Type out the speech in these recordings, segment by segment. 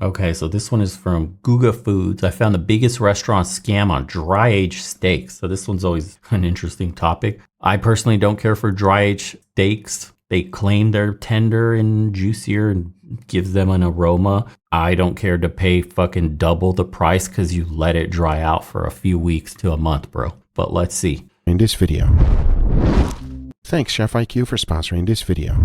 Okay, so this one is from Guga Foods. I found the biggest restaurant scam on dry-aged steaks. So this one's always an interesting topic. I personally don't care for dry-aged steaks. They claim they're tender and juicier and gives them an aroma. I don't care to pay fucking double the price because you let it dry out for a few weeks to a month, bro. But let's see. In this video. Thanks Chef IQ for sponsoring this video.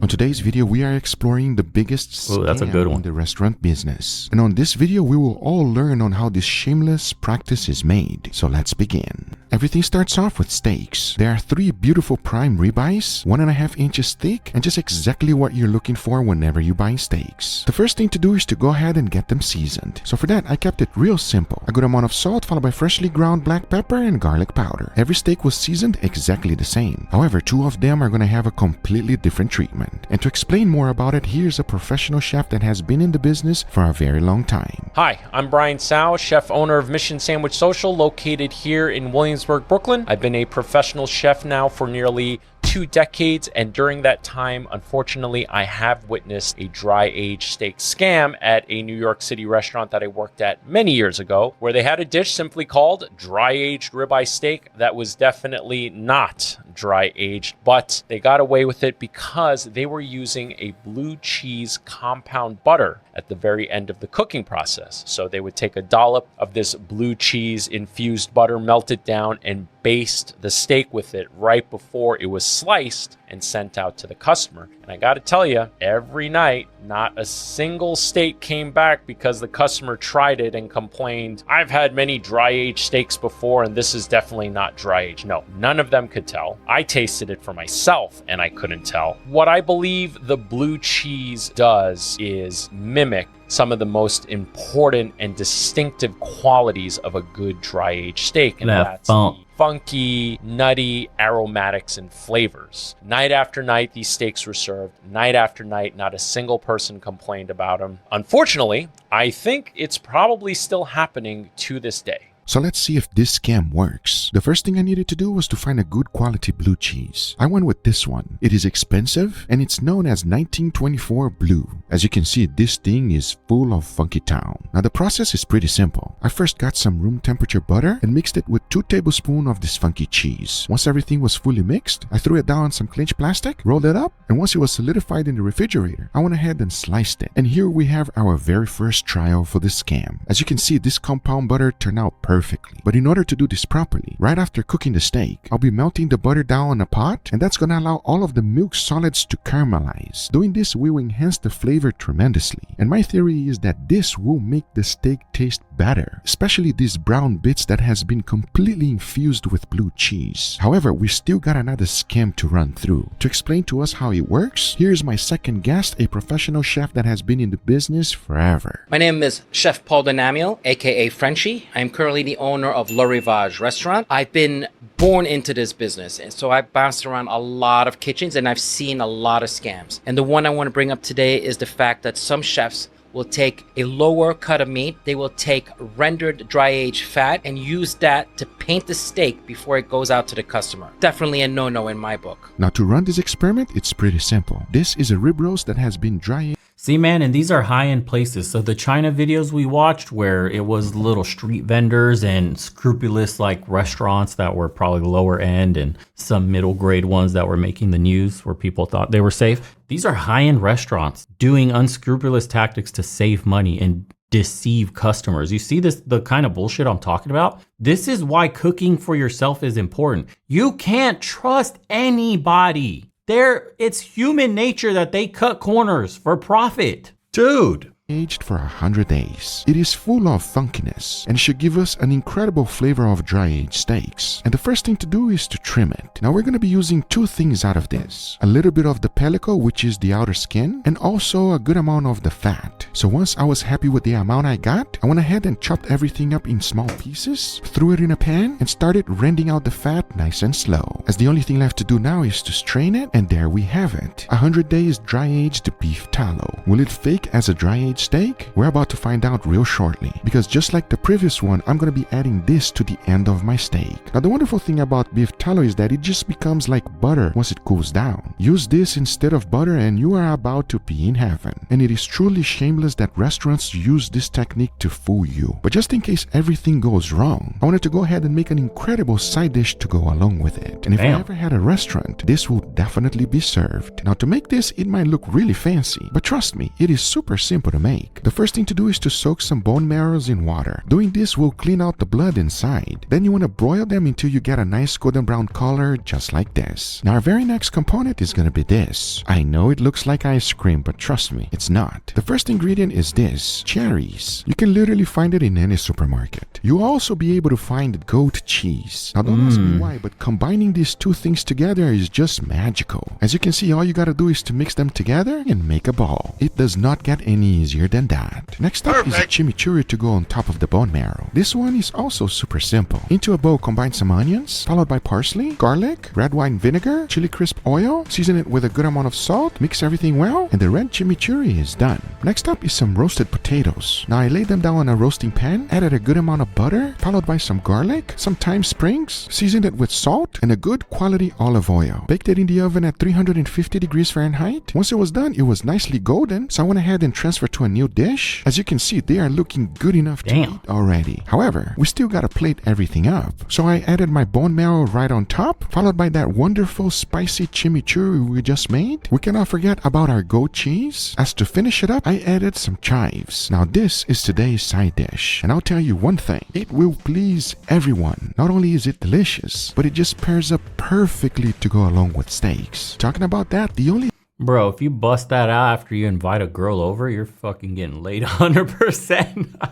On today's video, we are exploring the biggest scam in the restaurant business. And on this video, we will all learn on how this shameless practice is made. So let's begin. Everything starts off with steaks. There are 3 beautiful prime ribeyes, 1.5 inches thick, and just exactly what you're looking for whenever you buy steaks. The first thing to do is to go ahead and get them seasoned. So for that, I kept it real simple. A good amount of salt followed by freshly ground black pepper and garlic powder. Every steak was seasoned exactly the same. However, 2 of them are going to have a completely different treatment. And to explain more about it, here's a professional chef that has been in the business for a very long time. Hi, I'm Brian Tsao, chef owner of Mission Sandwich Social, located here in Williamsburg, Brooklyn. I've been a professional chef now for nearly 2 decades, and during that time, unfortunately, I have witnessed a dry-aged steak scam at a New York City restaurant that I worked at many years ago, where they had a dish simply called dry-aged ribeye steak that was definitely not dry-aged, but they got away with it because they were using a blue cheese compound butter at the very end of the cooking process. So they would take a dollop of this blue cheese infused butter, melt it down, and baste the steak with it right before it was sliced and sent out to the customer. And I gotta tell you, every night, not a single steak came back because the customer tried it and complained, I've had many dry-aged steaks before and this is definitely not dry-aged. No, none of them could tell. I tasted it for myself and I couldn't tell. What I believe the blue cheese does is mimic some of the most important and distinctive qualities of a good dry-aged steak, and that's the funky, nutty aromatics and flavors. Night after night, these steaks were served. Night after night, not a single person complained about them. Unfortunately, I think it's probably still happening to this day. So let's see if this scam works. The first thing I needed to do was to find a good quality blue cheese. I went with this one. It is expensive and it's known as 1924 Blue. As you can see, this thing is full of funky town. Now the process is pretty simple. I first got some room temperature butter and mixed it with 2 tablespoons of this funky cheese. Once everything was fully mixed, I threw it down on some clinch plastic, rolled it up, and once it was solidified in the refrigerator, I went ahead and sliced it. And here we have our very first trial for this scam. As you can see, this compound butter turned out perfectly. But in order to do this properly, right after cooking the steak, I'll be melting the butter down on a pot, and that's gonna allow all of the milk solids to caramelize. Doing this will enhance the flavor tremendously, and my theory is that this will make the steak taste better, especially these brown bits that has been completely infused with blue cheese. However, we still got another scam to run through. To explain to us how it works, here's my second guest, a professional chef that has been in the business forever. My name is Chef Paul Denamiel, aka Frenchie. I'm currently the owner of Le Rivage restaurant. I've been born into this business, and so I've bounced around a lot of kitchens and I've seen a lot of scams. And the one I want to bring up today is the fact that some chefs will take a lower cut of meat, they will take rendered dry-aged fat and use that to paint the steak before it goes out to the customer. Definitely a no-no in my book. Now to run this experiment, it's pretty simple. This is a rib roast that has been dry-aged. See, man, and these are high-end places. So the China videos we watched where it was little street vendors and scrupulous like restaurants that were probably lower end and some middle grade ones that were making the news where people thought they were safe. These are high-end restaurants doing unscrupulous tactics to save money and deceive customers. You see this, the kind of bullshit I'm talking about? This is why cooking for yourself is important. You can't trust anybody. It's human nature that they cut corners for profit. Dude. Aged for 100 days. It is full of funkiness and should give us an incredible flavor of dry-aged steaks. And the first thing to do is to trim it. Now we're going to be using 2 things out of this. A little bit of the pellicle, which is the outer skin, and also a good amount of the fat. So once I was happy with the amount I got, I went ahead and chopped everything up in small pieces, threw it in a pan, and started rending out the fat nice and slow. As the only thing left to do now is to strain it, and there we have it. 100 days dry-aged beef tallow. Will it fake as a dry-aged steak? We're about to find out real shortly, because just like the previous one, I'm going to be adding this to the end of my steak. Now the wonderful thing about beef tallow is that it just becomes like butter once it cools down. Use this instead of butter and you are about to be in heaven. And it is truly shameless told us that restaurants use this technique to fool you. But just in case everything goes wrong, I wanted to go ahead and make an incredible side dish to go along with it. And if I ever had a restaurant, this will definitely be served. Now to make this, it might look really fancy, but trust me, it is super simple to make. The first thing to do is to soak some bone marrows in water. Doing this will clean out the blood inside. Then you want to broil them until you get a nice golden brown color, just like this. Now our very next component is going to be this. I know it looks like ice cream, but trust me, it's not. The first ingredient is this, cherries. You can literally find it in any supermarket. You'll also be able to find goat cheese. Now don't ask me why, but combining these two things together is just magical. As you can see, all you gotta do is to mix them together and make a ball. It does not get any easier than that. Next up is a chimichurri to go on top of the bone marrow. This one is also super simple. Into a bowl, combine some onions, followed by parsley, garlic, red wine vinegar, chili crisp oil, season it with a good amount of salt, mix everything well, and the red chimichurri is done. Next up is some roasted potatoes. Now I laid them down on a roasting pan, added a good amount of butter, followed by some garlic, some thyme sprigs, seasoned it with salt, and a good quality olive oil. Baked it in the oven at 350 degrees Fahrenheit. Once it was done, it was nicely golden, so I went ahead and transferred to a new dish. As you can see, they are looking good enough to eat already. However, we still gotta plate everything up. So I added my bone marrow right on top, followed by that wonderful spicy chimichurri we just made. We cannot forget about our goat cheese. As to finish it up, I added some chives. Now this is today's side dish, and I'll tell you one thing, it will please everyone. Not only is it delicious, but it just pairs up perfectly to go along with steaks. Talking about that, the only Bro, if you bust that out after you invite a girl over, you're fucking getting laid 100%.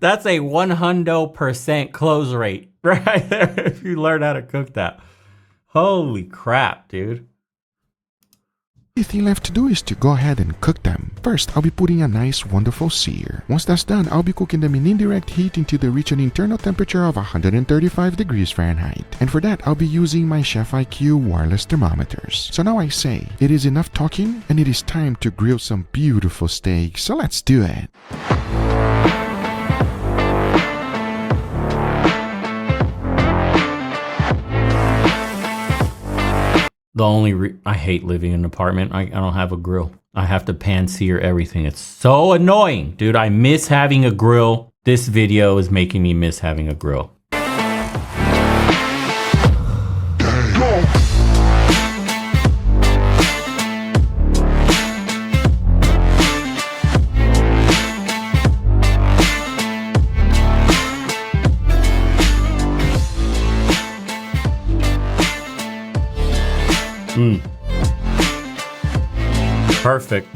That's a 100% close rate right there if you learn how to cook that. Holy crap, dude. The thing left to do is to go ahead and cook them. First, I'll be putting a nice wonderful sear. Once that's done, I'll be cooking them in indirect heat until they reach an internal temperature of 135 degrees Fahrenheit. And for that, I'll be using my Chef IQ wireless thermometers. So now I say, it is enough talking, and it is time to grill some beautiful steaks. So let's do it. The only I hate living in an apartment. I don't have a grill. I have to pan sear everything. It's so annoying. Dude, I miss having a grill. This video is making me miss having a grill. Perfect.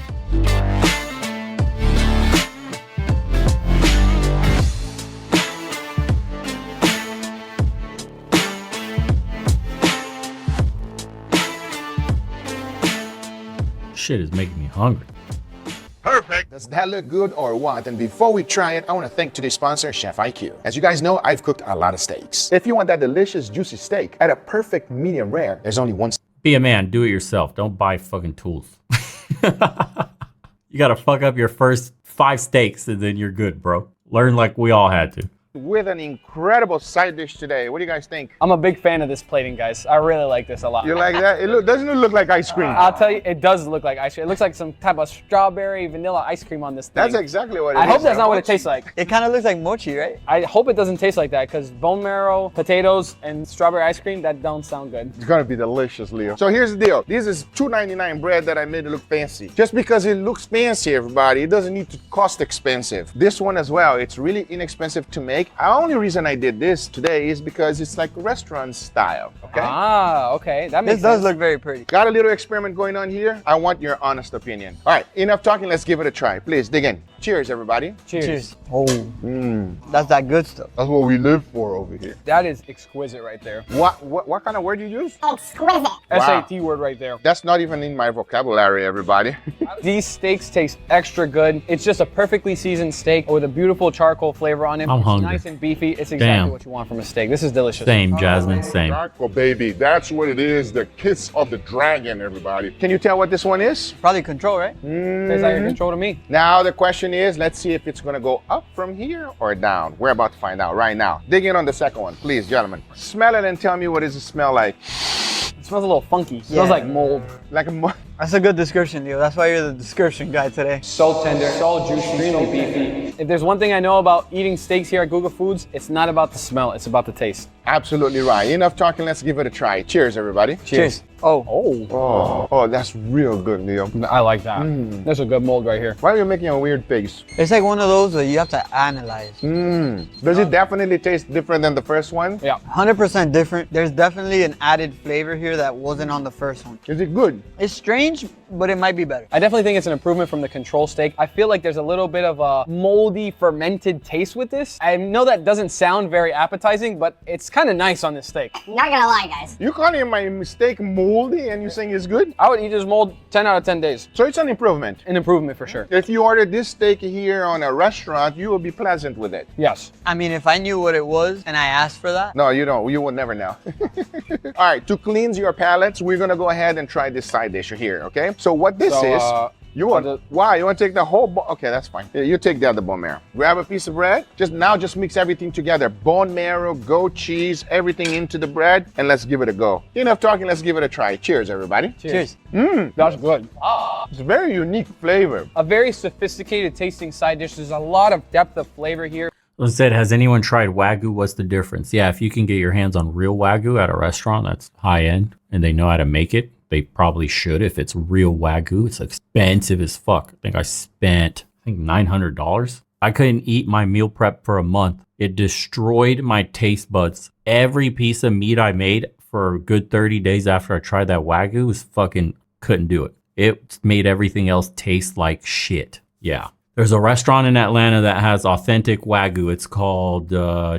Shit is making me hungry. Perfect. Does that look good or what? And before we try it, I want to thank today's sponsor, Chef IQ. As you guys know, I've cooked a lot of steaks. If you want that delicious, juicy steak at a perfect medium rare, there's only one. Be a man, do it yourself. Don't buy fucking tools. You gotta fuck up your first 5 steaks and then you're good, bro. Learn like we all had to. With an incredible side dish today. What do you guys think? I'm a big fan of this plating, guys. I really like this a lot. You like that? Doesn't it look like ice cream? I'll tell you, it does look like ice cream. It looks like some type of strawberry vanilla ice cream on this thing. That's exactly what it is. I hope that's not what it tastes like. It kind of looks like mochi, right? I hope it doesn't taste like that, because bone marrow, potatoes, and strawberry ice cream, that don't sound good. It's gonna be delicious, Leo. So here's the deal. This is $2.99 bread that I made it look fancy. Just because it looks fancy, everybody, it doesn't need to cost expensive. This one as well, it's really inexpensive to make. The only reason I did this today is because it's like restaurant style, okay? Ah, okay. That makes This does sense. look very pretty. Got a little experiment going on here. I want your honest opinion. All right, enough talking, let's give it a try. Please, dig in. Cheers, everybody. Cheers. Oh, that's that good stuff. That's what we live for over here. That is exquisite right there. What kind of word you use? Exquisite. Wow. SAT word right there. That's not even in my vocabulary, everybody. These steaks taste extra good. It's just a perfectly seasoned steak with a beautiful charcoal flavor on it. I'm It's hungry. nice and beefy. It's exactly Damn. what you want from a steak. This is delicious. Same, Jasmine, same. Draco, baby, that's what it is. The kiss of the dragon, everybody. Can you tell what this one is? Probably control, right? Tastes like a control to me. Now the question is, let's see if it's gonna go up from here or down. We're about to find out right now. Dig in on the second one, please, gentlemen. Smell it and tell me what does it smell like. It smells a little funky. It smells like mold. Like a That's a good description, Leo. That's why you're the description guy today. So tender, so juicy, so beefy. If there's one thing I know about eating steaks here at Google Foods, it's not about the smell, it's about the taste. Absolutely right. Enough talking. Let's give it a try. Cheers, everybody. Cheers. Oh, Oh, that's real good, Leo. I like that. That's a good mold right here. Why are you making a weird face? it's like one of those that you have to analyze. Does it definitely taste different than the first one? Yeah. 100% different. There's definitely an added flavor here that wasn't on the first one. Is it good? It's strange, but it might be better. I definitely think it's an improvement from the control steak. I feel like there's a little bit of a moldy, fermented taste with this. I know that doesn't sound very appetizing, but it's kind of nice on this steak. Not gonna lie, guys. You calling my steak moldy and you saying it's good? I would eat this mold 10 out of 10 days. So it's an improvement. An improvement for sure. If you order this steak here on a restaurant, you will be pleasant with it. Yes. I mean, if I knew what it was and I asked for that, No, you don't. You will never know. All right, to cleanse your palates, we're gonna go ahead and try this side dish here, okay? So what this is, you want, why? You want to take the whole bone? Okay, that's fine. Yeah, you take the other bone marrow. Grab a piece of bread. Just mix everything together. Bone marrow, goat cheese, everything into the bread, and let's give it a go. Enough talking, let's give it a try. Cheers, everybody. cheers. That's good. It's a very unique flavor. A very sophisticated tasting side dish. There's a lot of depth of flavor here. I said, has anyone tried Wagyu? What's the difference? Yeah, if you can get your hands on real Wagyu at a restaurant that's high end and they know how to make it, they probably should. If it's real Wagyu, it's expensive as fuck. I think I spent, $900. I couldn't eat my meal prep for a month. It destroyed my taste buds. Every piece of meat I made for a good 30 days after I tried that Wagyu was fucking, couldn't do it. It made everything else taste like shit. Yeah. There's a restaurant in Atlanta that has authentic Wagyu. It's called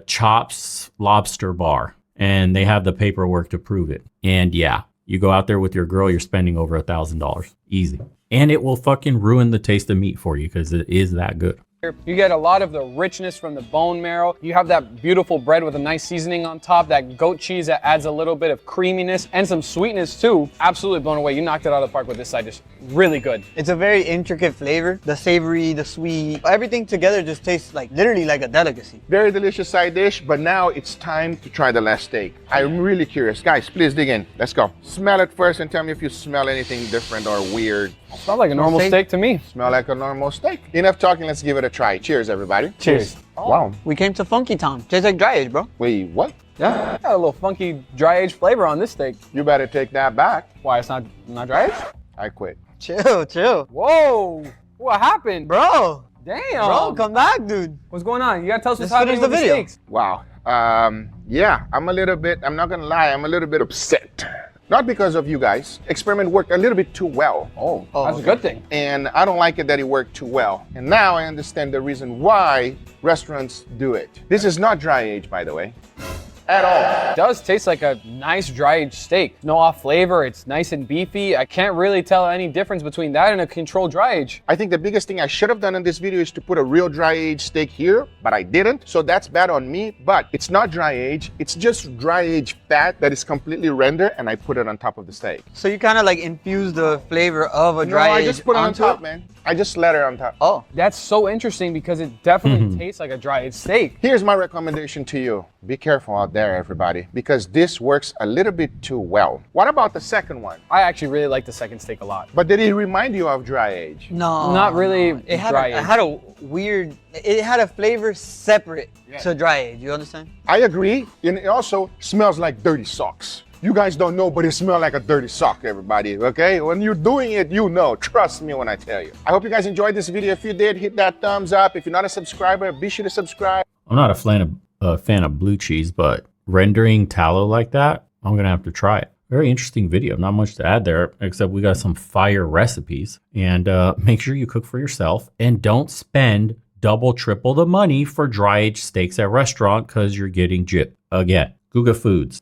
Chops Lobster Bar. And they have the paperwork to prove it. And yeah, you go out there with your girl, you're spending over $1,000. Easy. And it will fucking ruin the taste of meat for you because it is that good. You get a lot of the richness from the bone marrow. You have that beautiful bread with a nice seasoning on top, that goat cheese that adds a little bit of creaminess and some sweetness too. Absolutely blown away. You knocked it out of the park with this side dish. Really good. It's a very intricate flavor. The savory, the sweet, everything together just tastes like literally like a delicacy. Very delicious side dish, but now it's time to try the last steak. I'm really curious. Guys, please dig in. Let's go. Smell it first and tell me if you smell anything different or weird. Smells like a normal steak to me. Smell like a normal steak. Enough talking, let's give it a try. Cheers, everybody. Cheers. Wow. We came to Funky Town. Tastes like dry age, bro. Wait, what? Yeah. Got a little funky dry aged flavor on this steak. You better take that back. Why, it's not dry aged? I quit. Chill. Whoa. What happened? Bro. Damn. Bro, come back, dude. What's going on? You gotta tell us what's Let's happening finish with the the video. steaks. Wow. Yeah, I'm not gonna lie, I'm a little bit upset. Not because of you guys. Experiment worked a little bit too well. Oh, that's a good thing. And I don't like it that it worked too well. And now I understand the reason why restaurants do it. This is not dry age, by the way. At all. It does taste like a nice dry aged steak. No off flavor, it's nice and beefy. I can't really tell any difference between that and a controlled dry age. I think the biggest thing I should have done in this video is to put a real dry aged steak here, but I didn't. So that's bad on me, but it's not dry age. It's just dry aged fat that is completely rendered and I put it on top of the steak. So you kind of like infuse the flavor of a dry age I just put it on onto top, it? man. I just let it on top. Oh. That's so interesting because it definitely tastes like a dry aged steak. Here's my recommendation to you. Be careful out there, everybody, because this works a little bit too well. What about the second one? I actually really like the second steak a lot. But did it remind you of dry age? No. Not really It had, dry it aged. had a weird, it had a flavor separate to dry age. You understand? I agree, and it also smells like dirty socks. You guys don't know, but it smells like a dirty sock, everybody, okay? When you're doing it, you know. Trust me when I tell you. I hope you guys enjoyed this video. If you did, hit that thumbs up. If you're not a subscriber, be sure to subscribe. I'm not a fan of blue cheese, but rendering tallow like that, I'm going to have to try it. Very interesting video. Not much to add there, except we got some fire recipes. And make sure you cook for yourself and don't spend double, triple the money for dry aged steaks at restaurant because you're getting gypped. Again, Google Foods.